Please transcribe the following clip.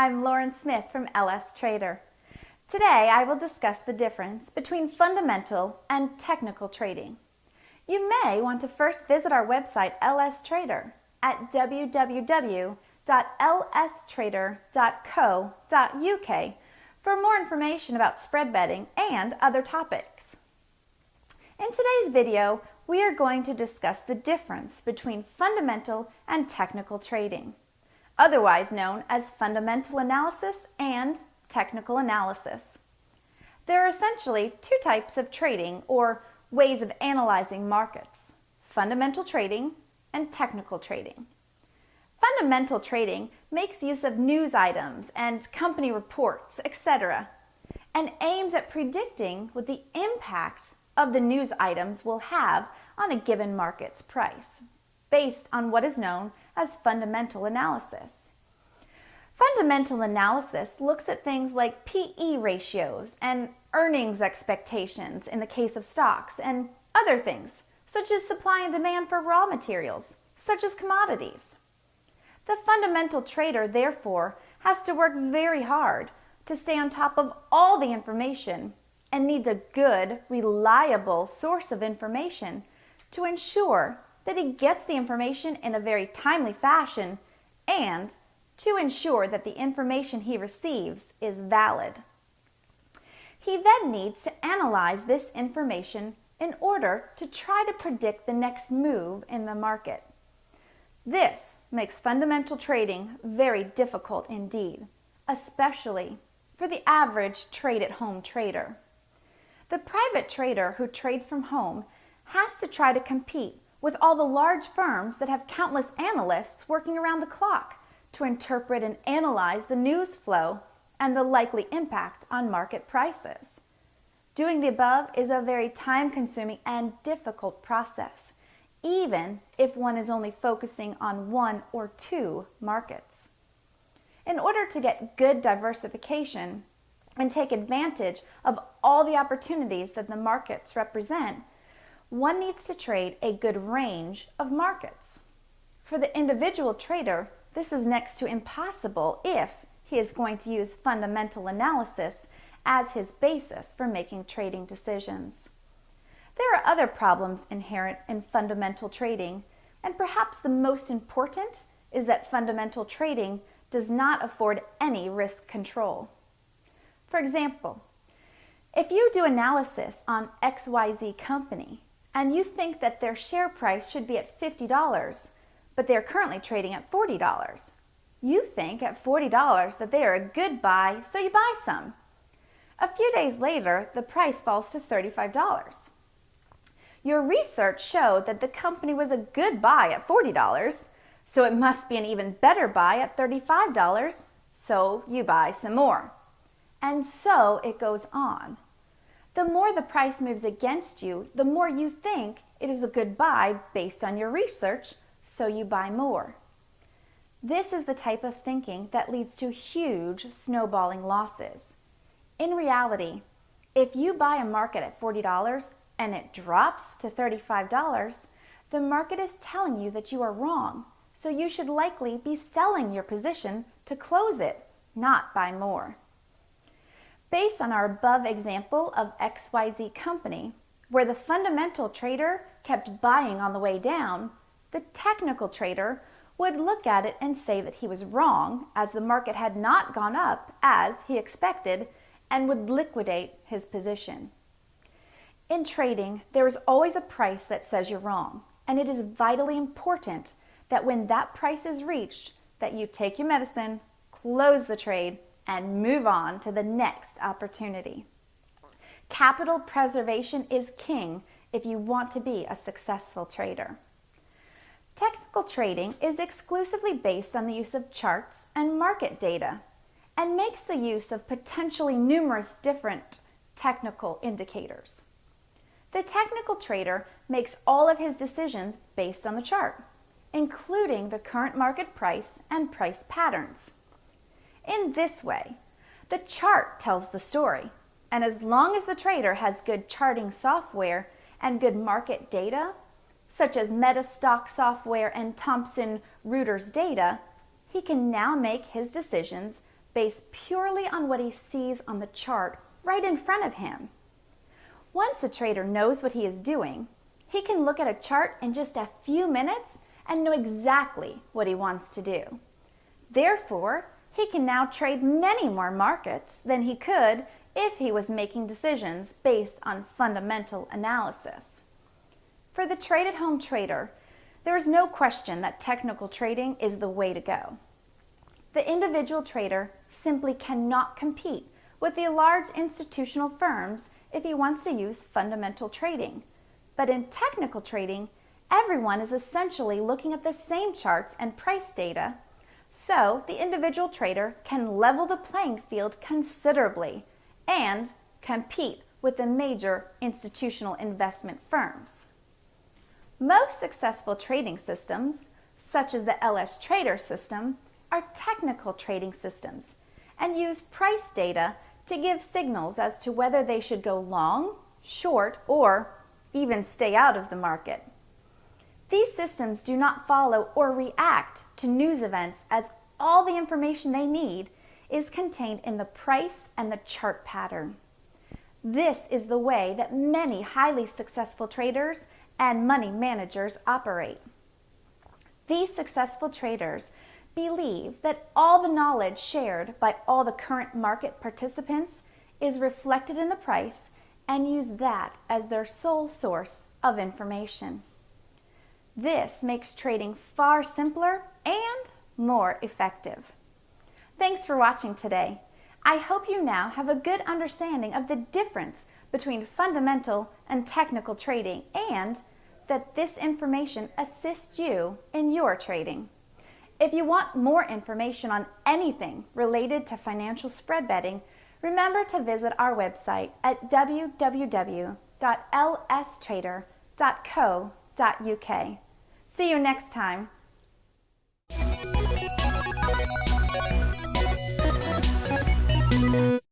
I'm Lauren Smith from LS Trader. Today I will discuss the difference between fundamental and technical trading. You may want to first visit our website LS Trader at www.lstrader.co.uk for more information about spread betting and other topics. In today's video, we are going to discuss the difference between fundamental and technical trading, otherwise known as fundamental analysis and technical analysis. There are essentially two types of trading or ways of analyzing markets: fundamental trading and technical trading. Fundamental trading makes use of news items and company reports, etc., and aims at predicting what the impact of the news items will have on a given market's price, based on what is known as fundamental analysis. Fundamental analysis looks at things like PE ratios and earnings expectations in the case of stocks, and other things, such as supply and demand for raw materials, such as commodities. The fundamental trader, therefore, has to work very hard to stay on top of all the information and needs a good, reliable source of information to ensure that he gets the information in a very timely fashion and to ensure that the information he receives is valid. He then needs to analyze this information in order to try to predict the next move in the market. This makes fundamental trading very difficult indeed, especially for the average trade-at-home trader. The private trader who trades from home has to try to compete with all the large firms that have countless analysts working around the clock to interpret and analyze the news flow and the likely impact on market prices. Doing the above is a very time-consuming and difficult process, even if one is only focusing on one or two markets. In order to get good diversification and take advantage of all the opportunities that the markets represent, one needs to trade a good range of markets. For the individual trader, this is next to impossible if he is going to use fundamental analysis as his basis for making trading decisions. There are other problems inherent in fundamental trading, and perhaps the most important is that fundamental trading does not afford any risk control. For example, if you do analysis on XYZ company and you think that their share price should be at $50, but they're currently trading at $40, you think at $40 that they are a good buy, so you buy some. A few days later, the price falls to $35. Your research showed that the company was a good buy at $40, so it must be an even better buy at $35, so you buy some more. And so it goes on. The more the price moves against you, the more you think it is a good buy based on your research, so you buy more. This is the type of thinking that leads to huge snowballing losses. In reality, if you buy a market at $40 and it drops to $35, the market is telling you that you are wrong, so you should likely be selling your position to close it, not buy more. Based on our above example of XYZ company, where the fundamental trader kept buying on the way down, the technical trader would look at it and say that he was wrong, as the market had not gone up as he expected, and would liquidate his position. In trading, there is always a price that says you're wrong, and it is vitally important that when that price is reached, that you take your medicine, close the trade, and move on to the next opportunity. Capital preservation is king if you want to be a successful trader. Technical trading is exclusively based on the use of charts and market data, and makes the use of potentially numerous different technical indicators. The technical trader makes all of his decisions based on the chart, including the current market price and price patterns. In this way, the chart tells the story, and as long as the trader has good charting software and good market data, such as Metastock software and Thomson Reuters data, he can now make his decisions based purely on what he sees on the chart right in front of him. Once a trader knows what he is doing, he can look at a chart in just a few minutes and know exactly what he wants to do. Therefore, he can now trade many more markets than he could if he was making decisions based on fundamental analysis. For the trade-at-home trader, there is no question that technical trading is the way to go. The individual trader simply cannot compete with the large institutional firms if he wants to use fundamental trading. But in technical trading, everyone is essentially looking at the same charts and price data, so the individual trader can level the playing field considerably and compete with the major institutional investment firms. Most successful trading systems, such as the LS Trader system, are technical trading systems and use price data to give signals as to whether they should go long, short, or even stay out of the market. These systems do not follow or react to news events, as all the information they need is contained in the price and the chart pattern. This is the way that many highly successful traders and money managers operate. These successful traders believe that all the knowledge shared by all the current market participants is reflected in the price and use that as their sole source of information. This makes trading far simpler and more effective. Thanks for watching today. I hope you now have a good understanding of the difference between fundamental and technical trading, and that this information assists you in your trading. If you want more information on anything related to financial spread betting, remember to visit our website at www.lstrader.co.uk. See you next time.